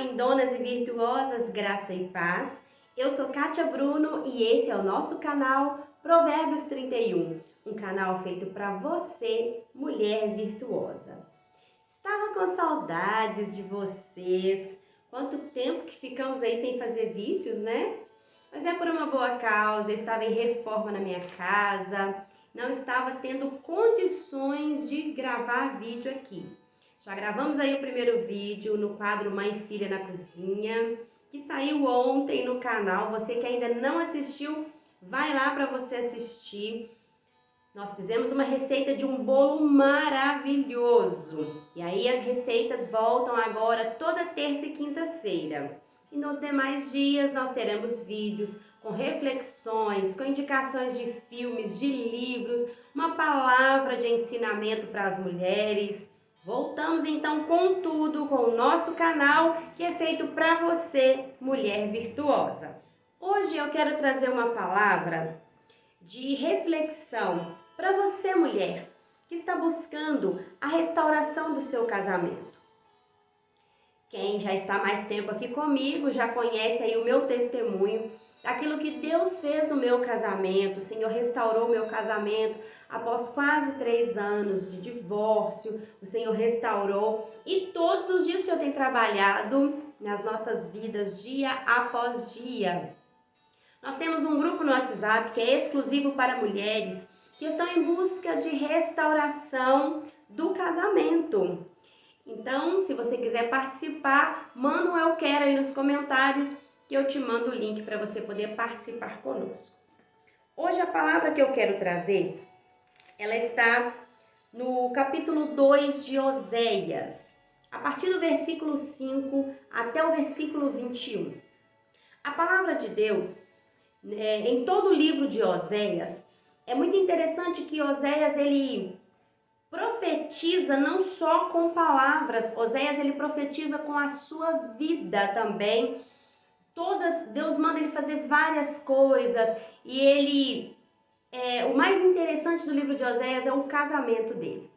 lindonas e virtuosas, graça e paz. Eu sou Kátia Bruno e esse é o nosso canal Provérbios 31, um canal feito para você, mulher virtuosa. Estava com saudades de vocês. Quanto tempo que ficamos aí sem fazer vídeos, né? Mas é por uma boa causa. Eu estava em reforma na minha casa, não estava tendo condições de gravar vídeo aqui. Já gravamos aí o primeiro vídeo no quadro Mãe e Filha na Cozinha, que saiu ontem no canal. Você que ainda não assistiu, vai lá para você assistir. Nós fizemos uma receita de um bolo maravilhoso. E aí as receitas voltam agora toda terça e quinta-feira. E nos demais dias nós teremos vídeos com reflexões, com indicações de filmes, de livros, uma palavra de ensinamento para as mulheres. Voltamos então com tudo, com o nosso canal que é feito para você, mulher virtuosa. Hoje eu quero trazer uma palavra de reflexão para você, mulher, que está buscando a restauração do seu casamento. Quem já está mais tempo aqui comigo já conhece aí o meu testemunho daquilo que Deus fez no meu casamento. O Senhor restaurou o meu casamento após quase 3 anos de divórcio. O Senhor restaurou e todos os dias o Senhor tem trabalhado nas nossas vidas dia após dia. Nós temos um grupo no WhatsApp que é exclusivo para mulheres que estão em busca de restauração do casamento. Então, se você quiser participar, manda um eu quero aí nos comentários que eu te mando o link para você poder participar conosco. Hoje a palavra que eu quero trazer, ela está no capítulo 2 de Oséias, a partir do versículo 5 até o versículo 21. A palavra de Deus, em todo o livro de Oséias, é muito interessante que Oséias ele profetiza não só com palavras, Oséias ele profetiza com a sua vida também. Deus manda ele fazer várias coisas e o mais interessante do livro de Oséias é o casamento dele.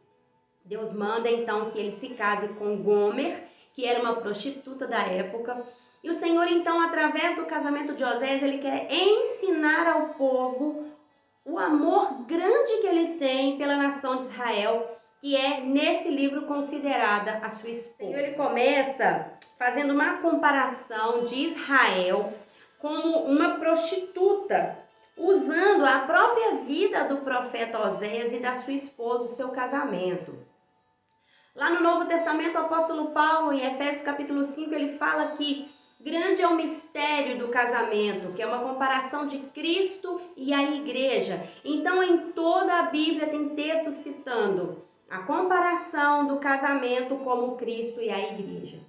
Deus manda então que ele se case com Gomer, que era uma prostituta da época. E o Senhor então, através do casamento de Oséias, ele quer ensinar ao povo o amor grande que ele tem pela nação de Israel, que é nesse livro considerada a sua esposa. O Senhor ele começa fazendo uma comparação de Israel como uma prostituta, usando a própria vida do profeta Oséias e da sua esposa, o seu casamento. Lá no Novo Testamento, o apóstolo Paulo, em Efésios capítulo 5, ele fala que grande é o mistério do casamento, que é uma comparação de Cristo e a igreja. Então, em toda a Bíblia tem texto citando a comparação do casamento como Cristo e a igreja.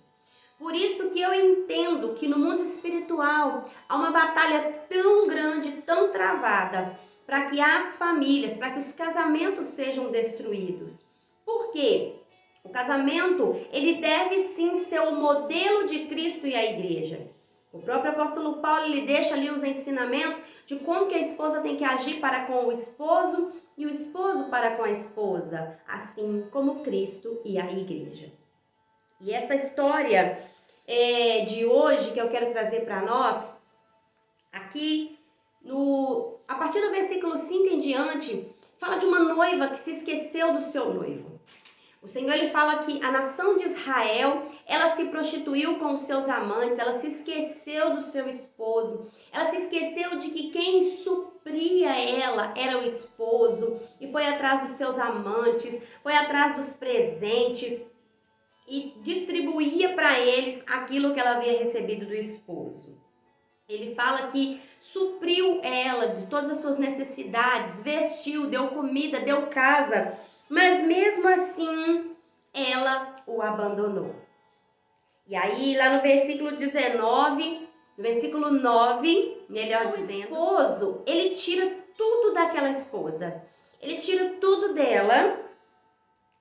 Por isso que eu entendo que no mundo espiritual há uma batalha tão grande, tão travada, para que as famílias, para que os casamentos sejam destruídos. Por quê? O casamento, ele deve sim ser o modelo de Cristo e a igreja. O próprio apóstolo Paulo, ele deixa ali os ensinamentos de como que a esposa tem que agir para com o esposo e o esposo para com a esposa, assim como Cristo e a igreja. E essa história de hoje que eu quero trazer para nós, aqui, a partir do versículo 5 em diante, fala de uma noiva que se esqueceu do seu noivo. O Senhor ele fala que a nação de Israel, ela se prostituiu com os seus amantes, ela se esqueceu do seu esposo, ela se esqueceu de que quem supria ela era o esposo e foi atrás dos seus amantes, foi atrás dos presentes e distribuía para eles aquilo que ela havia recebido do esposo. Ele fala que supriu ela de todas as suas necessidades, vestiu, deu comida, deu casa, mas mesmo assim ela o abandonou. E aí lá no versículo 19, no versículo 9, melhor dizendo, o esposo, ele tira tudo daquela esposa. Ele tira tudo dela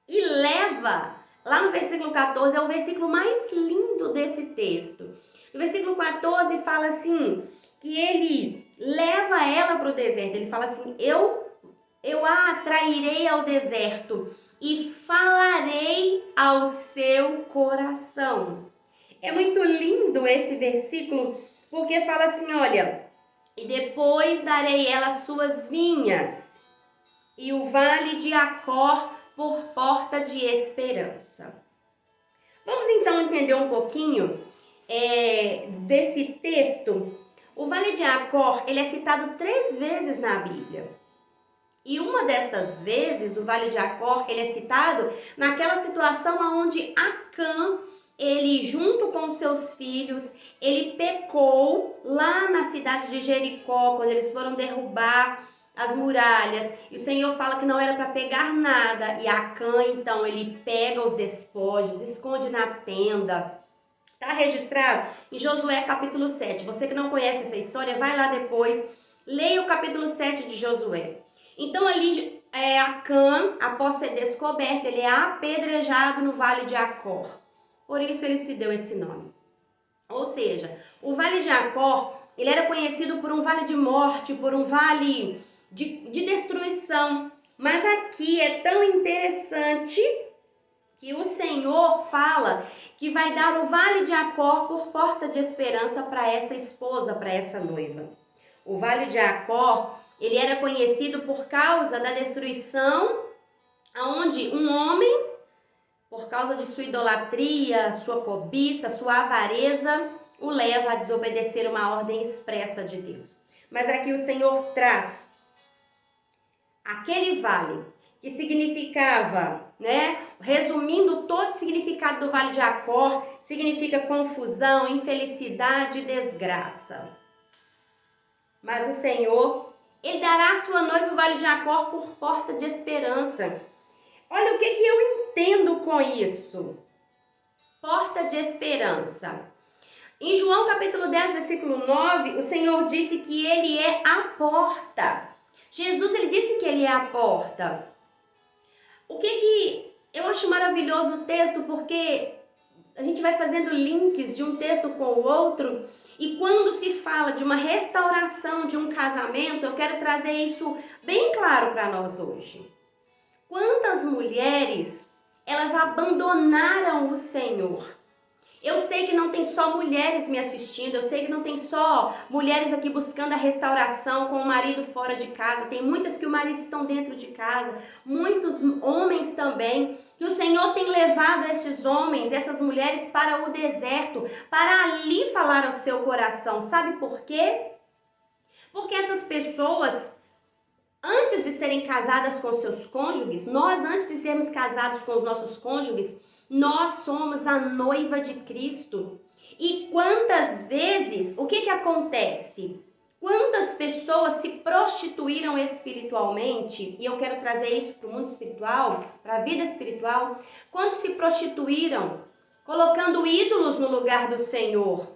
e leva, lá no versículo 14, é o versículo mais lindo desse texto. No versículo 14 fala assim, que ele leva ela para o deserto. Ele fala assim, eu a atrairei ao deserto e falarei ao seu coração. É muito lindo esse versículo, porque fala assim, olha, e depois darei ela suas vinhas, e o vale de Acor por porta de esperança. Vamos então entender um pouquinho desse texto. O vale de Acor, ele é citado 3 vezes na Bíblia. E uma destas vezes, o vale de Acor, ele é citado naquela situação onde Acã, ele junto com seus filhos, ele pecou lá na cidade de Jericó, quando eles foram derrubar as muralhas, e o Senhor fala que não era para pegar nada, e Acã, então, ele pega os despojos, esconde na tenda. Está registrado em Josué capítulo 7. Você que não conhece essa história, vai lá depois, leia o capítulo 7 de Josué. Então ali Acã, após ser descoberto, ele é apedrejado no vale de Acor. Por isso ele se deu esse nome. Ou seja, o vale de Acor, ele era conhecido por um vale de morte, por um vale de destruição. Mas aqui é tão interessante que o Senhor fala que vai dar o vale de Acor por porta de esperança para essa esposa, para essa noiva. O vale de Acor, ele era conhecido por causa da destruição, onde um homem, por causa de sua idolatria, sua cobiça, sua avareza, o leva a desobedecer uma ordem expressa de Deus. Mas aqui o Senhor traz aquele vale, que significava, resumindo todo o significado do vale de Acor, significa confusão, infelicidade e desgraça. Mas o Senhor, ele dará à sua noiva o vale de Acor por porta de esperança. Olha o que eu entendo com isso. Porta de esperança. Em João capítulo 10, versículo 9, o Senhor disse que ele é a porta. Jesus, ele disse que ele é a porta. O que eu acho maravilhoso o texto, porque a gente vai fazendo links de um texto com o outro, e quando se fala de uma restauração de um casamento, eu quero trazer isso bem claro para nós hoje. Quantas mulheres, elas abandonaram o Senhor? Eu sei que não tem só mulheres me assistindo, eu sei que não tem só mulheres aqui buscando a restauração com o marido fora de casa, tem muitas que o marido estão dentro de casa, muitos homens também, que o Senhor tem levado esses homens, essas mulheres para o deserto, para ali falar ao seu coração. Sabe por quê? Porque essas pessoas, antes de serem casadas com seus cônjuges, nós antes de sermos casados com os nossos cônjuges, nós somos a noiva de Cristo. E quantas vezes, o que acontece? Quantas pessoas se prostituíram espiritualmente, e eu quero trazer isso para o mundo espiritual, para a vida espiritual, quantos se prostituíram, colocando ídolos no lugar do Senhor?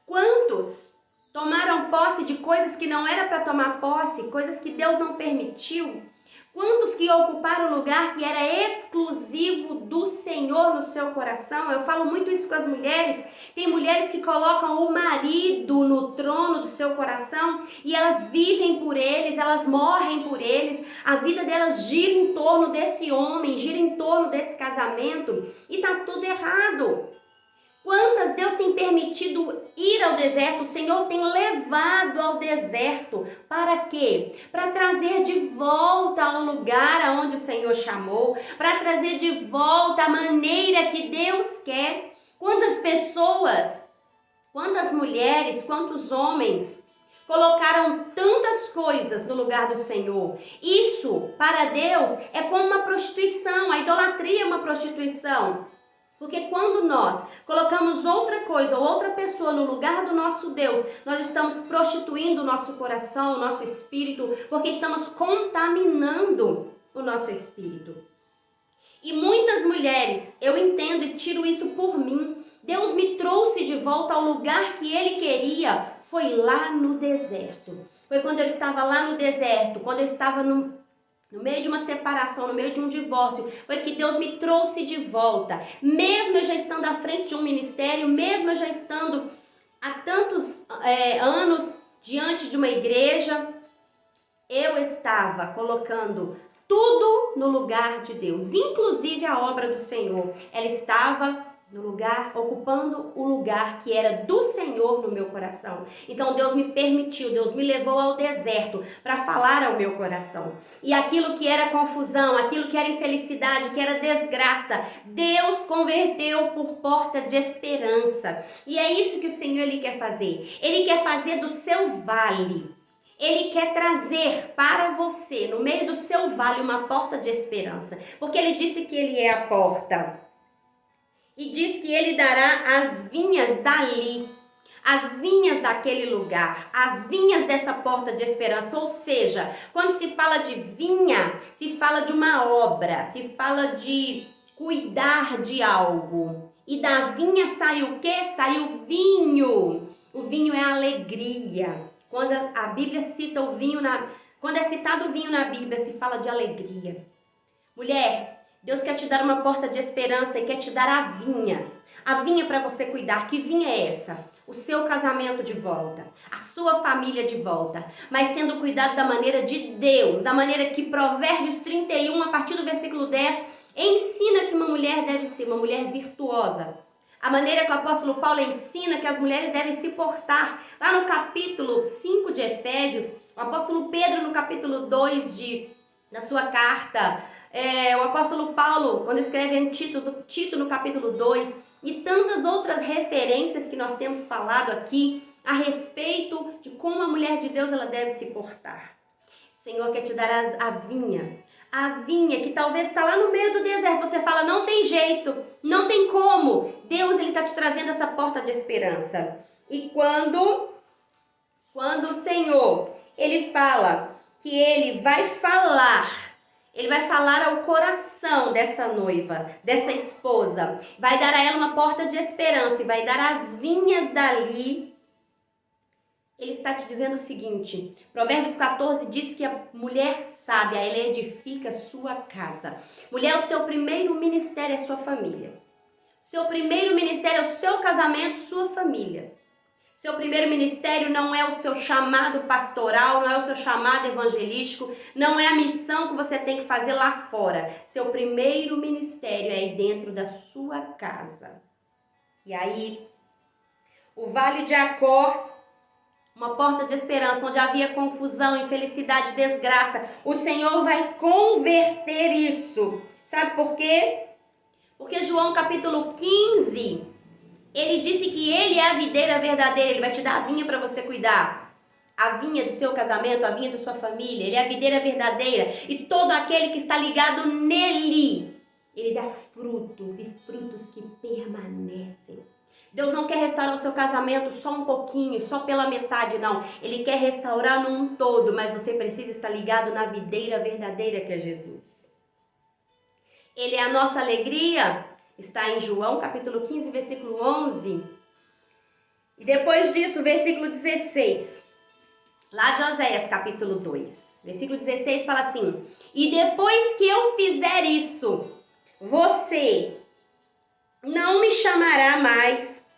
Quantos tomaram posse de coisas que não era para tomar posse, coisas que Deus não permitiu? Quantos que ocuparam o lugar que era exclusivo do Senhor no seu coração? Eu falo muito isso com as mulheres. Tem mulheres que colocam o marido no trono do seu coração e elas vivem por eles, elas morrem por eles. A vida delas gira em torno desse homem, gira em torno desse casamento e tá tudo errado. Quantas Deus tem permitido ir ao deserto, o Senhor tem levado ao deserto. Para quê? Para trazer de volta ao lugar aonde o Senhor chamou, para trazer de volta a maneira que Deus quer. Quantas pessoas, quantas mulheres, quantos homens colocaram tantas coisas no lugar do Senhor. Isso, para Deus, é como uma prostituição. A idolatria é uma prostituição. Porque quando nós colocamos outra coisa ou outra pessoa no lugar do nosso Deus, nós estamos prostituindo o nosso coração, o nosso espírito, porque estamos contaminando o nosso espírito. E muitas mulheres, eu entendo e tiro isso por mim, Deus me trouxe de volta ao lugar que Ele queria, foi lá no deserto. Foi quando eu estava lá no deserto, quando eu estava no meio de uma separação, no meio de um divórcio, foi que Deus me trouxe de volta. Mesmo eu já estando à frente de um ministério, mesmo eu já estando há tantos anos diante de uma igreja, eu estava colocando tudo no lugar de Deus, inclusive a obra do Senhor. Ela estava no lugar, ocupando o lugar que era do Senhor no meu coração. Então Deus me permitiu, Deus me levou ao deserto para falar ao meu coração. E aquilo que era confusão, aquilo que era infelicidade, que era desgraça, Deus converteu por porta de esperança. E é isso que o Senhor Ele quer fazer. Ele quer fazer do seu vale. Ele quer trazer para você, no meio do seu vale, uma porta de esperança. Porque Ele disse que Ele é a porta. E diz que Ele dará as vinhas dali, as vinhas daquele lugar, as vinhas dessa porta de esperança. Ou seja, quando se fala de vinha, se fala de uma obra, se fala de cuidar de algo. E da vinha sai o quê? Sai o vinho. O vinho é a alegria. Quando a Bíblia cita o vinho, quando é citado o vinho na Bíblia, se fala de alegria. Mulher, Deus quer te dar uma porta de esperança e quer te dar a vinha. A vinha para você cuidar. Que vinha é essa? O seu casamento de volta. A sua família de volta. Mas sendo cuidado da maneira de Deus. Da maneira que Provérbios 31, a partir do versículo 10, ensina que uma mulher deve ser uma mulher virtuosa. A maneira que o apóstolo Paulo ensina que as mulheres devem se portar. Lá no capítulo 5 de Efésios, o apóstolo Pedro no capítulo 2 da sua carta, o apóstolo Paulo, quando escreve em Tito no capítulo 2, e tantas outras referências que nós temos falado aqui a respeito de como a mulher de Deus ela deve se portar. O Senhor quer te dar a vinha que talvez está lá no meio do deserto. Você fala, não tem jeito, não tem como. Deus ele está te trazendo essa porta de esperança. E quando o Senhor ele fala que ele vai falar ao coração dessa noiva, dessa esposa, vai dar a ela uma porta de esperança e vai dar as vinhas dali. Ele está te dizendo o seguinte, Provérbios 14 diz que a mulher sábia, ela edifica sua casa. Mulher, o seu primeiro ministério é sua família. O seu primeiro ministério é o seu casamento, sua família. Seu primeiro ministério não é o seu chamado pastoral, não é o seu chamado evangelístico, não é a missão que você tem que fazer lá fora. Seu primeiro ministério é aí dentro da sua casa. E aí, o Vale de Acor, uma porta de esperança, onde havia confusão, infelicidade, desgraça, o Senhor vai converter isso. Sabe por quê? Porque João capítulo 15... ele disse que ele é a videira verdadeira, ele vai te dar a vinha para você cuidar. A vinha do seu casamento, a vinha da sua família, ele é a videira verdadeira. E todo aquele que está ligado nele, ele dá frutos e frutos que permanecem. Deus não quer restaurar o seu casamento só um pouquinho, só pela metade, não. Ele quer restaurar num todo, mas você precisa estar ligado na videira verdadeira que é Jesus. Ele é a nossa alegria. Está em João, capítulo 15, versículo 11. E depois disso, versículo 16. Lá de Oséias, capítulo 2. Versículo 16 fala assim: e depois que eu fizer isso, você não me chamará mais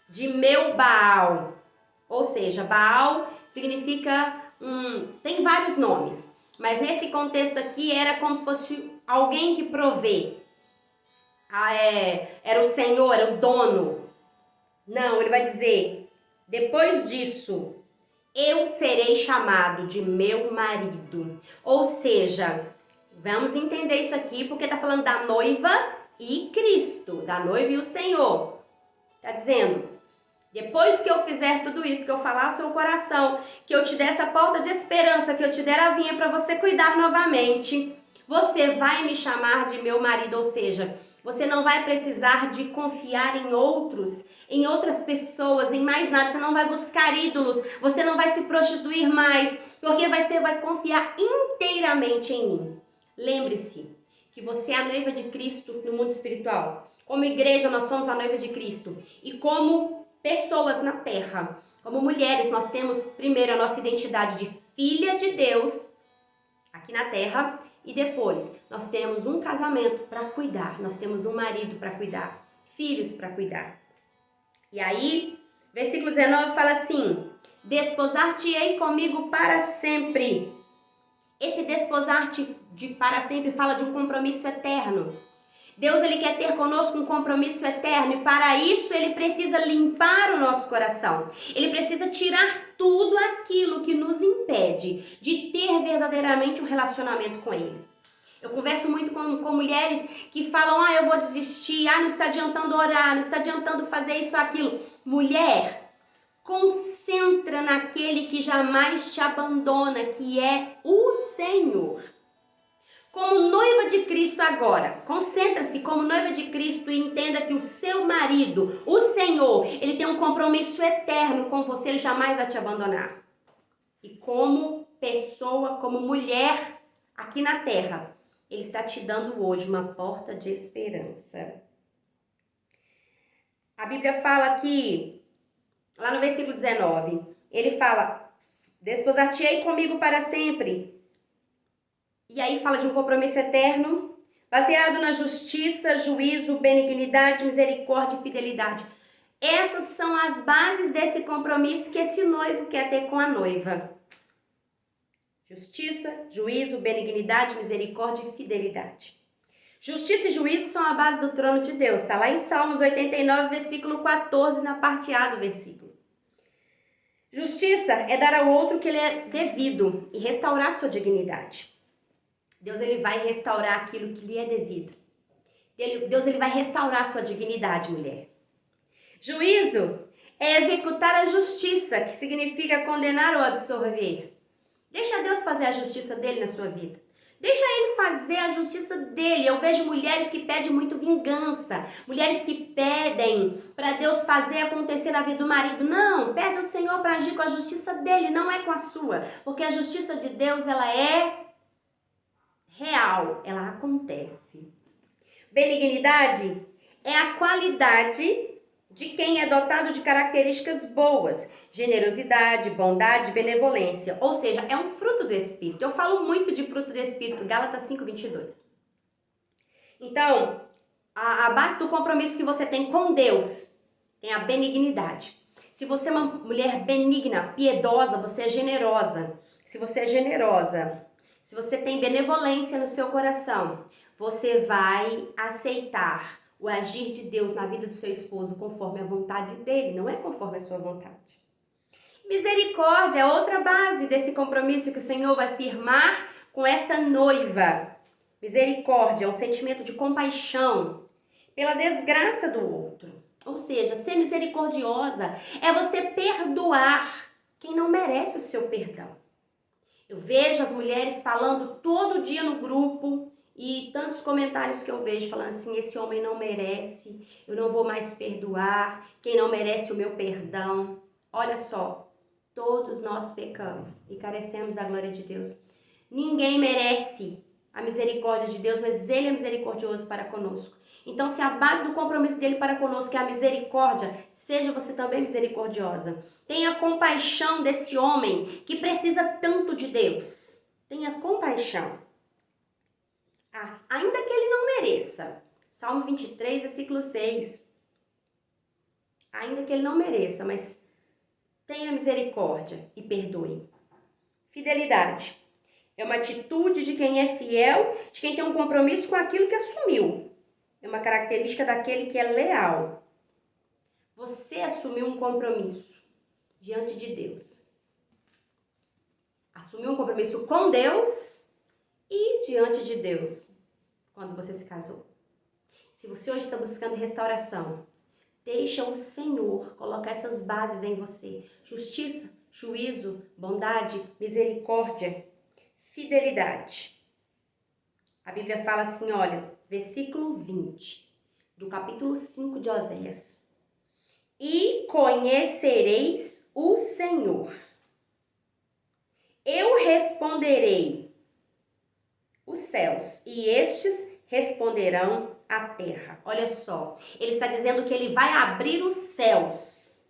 de meu Baal. Ou seja, Baal significa, tem vários nomes. Mas nesse contexto aqui era como se fosse alguém que provê. Era o Senhor, era o dono. Não, ele vai dizer, depois disso, eu serei chamado de meu marido. Ou seja, vamos entender isso aqui, porque está falando da noiva e Cristo, da noiva e o Senhor. Está dizendo, depois que eu fizer tudo isso, que eu falar ao seu coração, que eu te der essa porta de esperança, que eu te der a vinha para você cuidar novamente, você vai me chamar de meu marido, ou seja, você não vai precisar de confiar em outros, em outras pessoas, em mais nada. Você não vai buscar ídolos, você não vai se prostituir mais, porque você vai confiar inteiramente em mim. Lembre-se que você é a noiva de Cristo no mundo espiritual. Como igreja, nós somos a noiva de Cristo. E como pessoas na terra, como mulheres, nós temos primeiro a nossa identidade de filha de Deus aqui na terra. E depois, nós temos um casamento para cuidar, nós temos um marido para cuidar, filhos para cuidar. E aí, versículo 19 fala assim, desposar-te-ei comigo para sempre. Esse desposar-te para sempre fala de um compromisso eterno. Deus, ele quer ter conosco um compromisso eterno e para isso ele precisa limpar o nosso coração. Ele precisa tirar tudo aquilo que nos impede de ter verdadeiramente um relacionamento com ele. Eu converso muito com mulheres que falam, eu vou desistir, não está adiantando orar, não está adiantando fazer isso ou aquilo. Mulher, concentra naquele que jamais te abandona, que é o Senhor. Como noiva de Cristo agora, concentra-se como noiva de Cristo e entenda que o seu marido, o Senhor, ele tem um compromisso eterno com você, ele jamais vai te abandonar. E como pessoa, como mulher aqui na terra, ele está te dando hoje uma porta de esperança. A Bíblia fala aqui, lá no versículo 19, ele fala, desposar-te-ei comigo para sempre. E aí fala de um compromisso eterno, baseado na justiça, juízo, benignidade, misericórdia e fidelidade. Essas são as bases desse compromisso que esse noivo quer ter com a noiva. Justiça, juízo, benignidade, misericórdia e fidelidade. Justiça e juízo são a base do trono de Deus. Está lá em Salmos 89, versículo 14, na parte A do versículo. Justiça é dar ao outro o que lhe é devido e restaurar sua dignidade. Deus, ele vai restaurar aquilo que lhe é devido. Deus, ele vai restaurar sua dignidade, mulher. Juízo é executar a justiça, que significa condenar ou absolver. Deixa Deus fazer a justiça dele na sua vida. Deixa ele fazer a justiça dele. Eu vejo mulheres que pedem muito vingança. Mulheres que pedem para Deus fazer acontecer na vida do marido. Não, pede ao Senhor para agir com a justiça dele, não é com a sua. Porque a justiça de Deus, ela é real, ela acontece. Benignidade é a qualidade de quem é dotado de características boas, generosidade, bondade, benevolência, ou seja, é um fruto do Espírito. Eu falo muito de fruto do Espírito, Gálatas 5:22. Então, a base do compromisso que você tem com Deus tem a benignidade. Se você é uma mulher benigna, piedosa, você é generosa. Se você é generosa, se você tem benevolência no seu coração, você vai aceitar o agir de Deus na vida do seu esposo conforme a vontade dele, não é conforme a sua vontade. Misericórdia é outra base desse compromisso que o Senhor vai firmar com essa noiva. Misericórdia é um sentimento de compaixão pela desgraça do outro. Ou seja, ser misericordiosa é você perdoar quem não merece o seu perdão. Eu vejo as mulheres falando todo dia no grupo e tantos comentários que eu vejo falando assim, esse homem não merece, eu não vou mais perdoar, quem não merece o meu perdão. Olha só, todos nós pecamos e carecemos da glória de Deus. Ninguém merece a misericórdia de Deus, mas Ele é misericordioso para conosco. Então, se a base do compromisso dele para conosco é a misericórdia, seja você também misericordiosa. Tenha compaixão desse homem que precisa tanto de Deus. Tenha compaixão. Ainda que ele não mereça. Salmo 23, versículo 6. Ainda que ele não mereça, mas tenha misericórdia e perdoe. Fidelidade. É uma atitude de quem é fiel, de quem tem um compromisso com aquilo que assumiu. É uma característica daquele que é leal. Você assumiu um compromisso diante de Deus. Assumiu um compromisso com Deus e diante de Deus quando você se casou. Se você hoje está buscando restauração, deixa o Senhor colocar essas bases em você. Justiça, juízo, bondade, misericórdia, fidelidade. A Bíblia fala assim, olha, versículo 20, do capítulo 5 de Oséias. E conhecereis o Senhor. Eu responderei os céus, e estes responderão a terra. Olha só, ele está dizendo que ele vai abrir os céus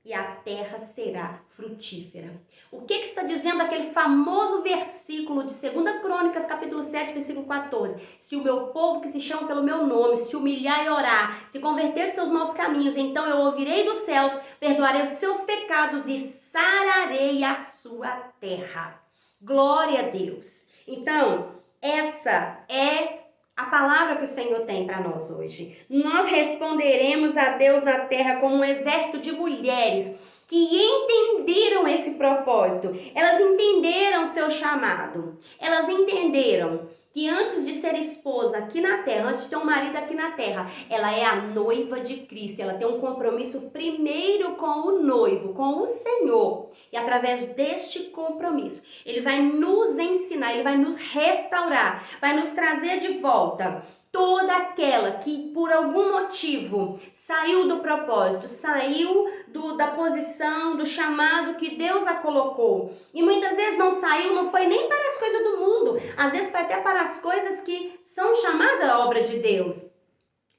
e a terra será frutífera. O que está dizendo aquele famoso versículo de 2 Crônicas, capítulo 7, versículo 14? Se o meu povo que se chama pelo meu nome se humilhar e orar, se converter dos seus maus caminhos, então eu ouvirei dos céus, perdoarei os seus pecados e sararei a sua terra. Glória a Deus. Então, essa é a palavra que o Senhor tem para nós hoje. Nós responderemos a Deus na terra como um exército de mulheres que entenderam esse propósito. Elas entenderam o seu chamado. Elas entenderam que antes de ser esposa aqui na terra, antes de ter um marido aqui na terra, ela é a noiva de Cristo. Ela tem um compromisso primeiro com o noivo, com o Senhor. E através deste compromisso, Ele vai nos ensinar, Ele vai nos restaurar, vai nos trazer de volta toda aquela que por algum motivo saiu do propósito, saiu da posição, do chamado que Deus a colocou. E muitas vezes não saiu, não foi nem para as coisas do mundo, às vezes foi até para as coisas que são chamadas a obra de Deus.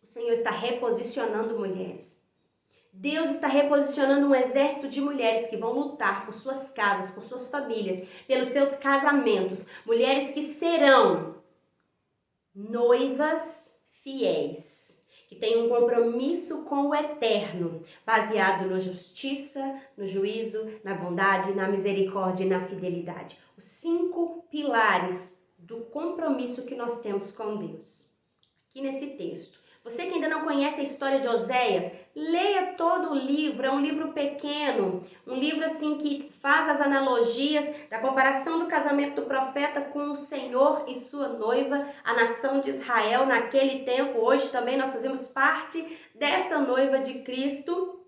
O Senhor está reposicionando mulheres. Deus está reposicionando um exército de mulheres que vão lutar por suas casas, por suas famílias, pelos seus casamentos. Mulheres que serão noivas fiéis, que têm um compromisso com o eterno, baseado na justiça, no juízo, na bondade, na misericórdia e na fidelidade. Os 5 pilares do compromisso que nós temos com Deus. Aqui nesse texto. Você que ainda não conhece a história de Oséias, leia todo o livro, é um livro pequeno, um livro assim que faz as analogias da comparação do casamento do profeta com o Senhor e sua noiva, a nação de Israel naquele tempo. Hoje também nós fazemos parte dessa noiva de Cristo.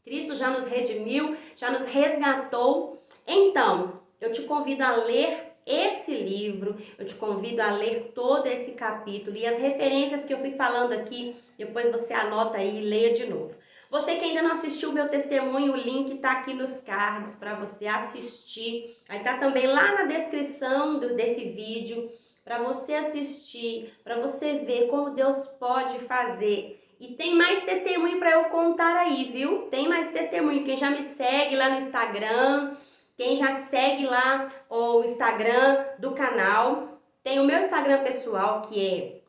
Cristo já nos redimiu, já nos resgatou. Então, eu te convido a ler esse livro, eu te convido a ler todo esse capítulo e as referências que eu fui falando aqui, depois você anota aí e leia de novo. Você que ainda não assistiu o meu testemunho, o link tá aqui nos cards para você assistir. Aí tá também lá na descrição desse vídeo para você assistir, para você ver como Deus pode fazer. E tem mais testemunho para eu contar aí, viu? Tem mais testemunho. Quem já me segue lá no Instagram, quem já segue lá o Instagram do canal, tem o meu Instagram pessoal que é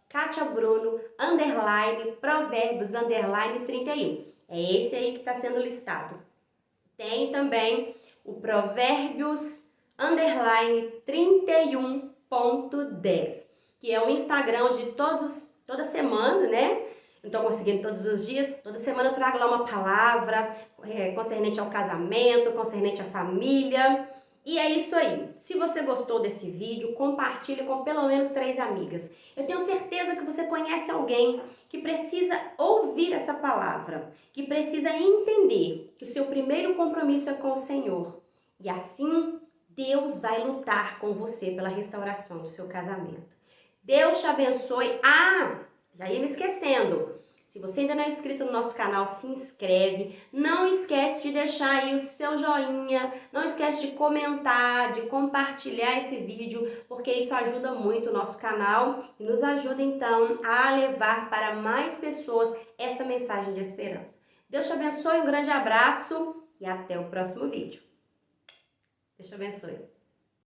@KatiaBruno _Provérbios _31. É esse aí que está sendo listado. Tem também o Provérbios _31.10, que é o Instagram de toda semana, né? Não estou conseguindo todos os dias, toda semana eu trago lá uma palavra concernente ao casamento, concernente à família. E é isso aí. Se você gostou desse vídeo, compartilhe com pelo menos 3 amigas. Eu tenho certeza que você conhece alguém que precisa ouvir essa palavra, que precisa entender que o seu primeiro compromisso é com o Senhor. E assim, Deus vai lutar com você pela restauração do seu casamento. Deus te abençoe. Já ia me esquecendo. Se você ainda não é inscrito no nosso canal, se inscreve. Não esquece de deixar aí o seu joinha. Não esquece de comentar, de compartilhar esse vídeo, porque isso ajuda muito o nosso canal e nos ajuda então a levar para mais pessoas essa mensagem de esperança. Deus te abençoe, um grande abraço e até o próximo vídeo. Deus te abençoe.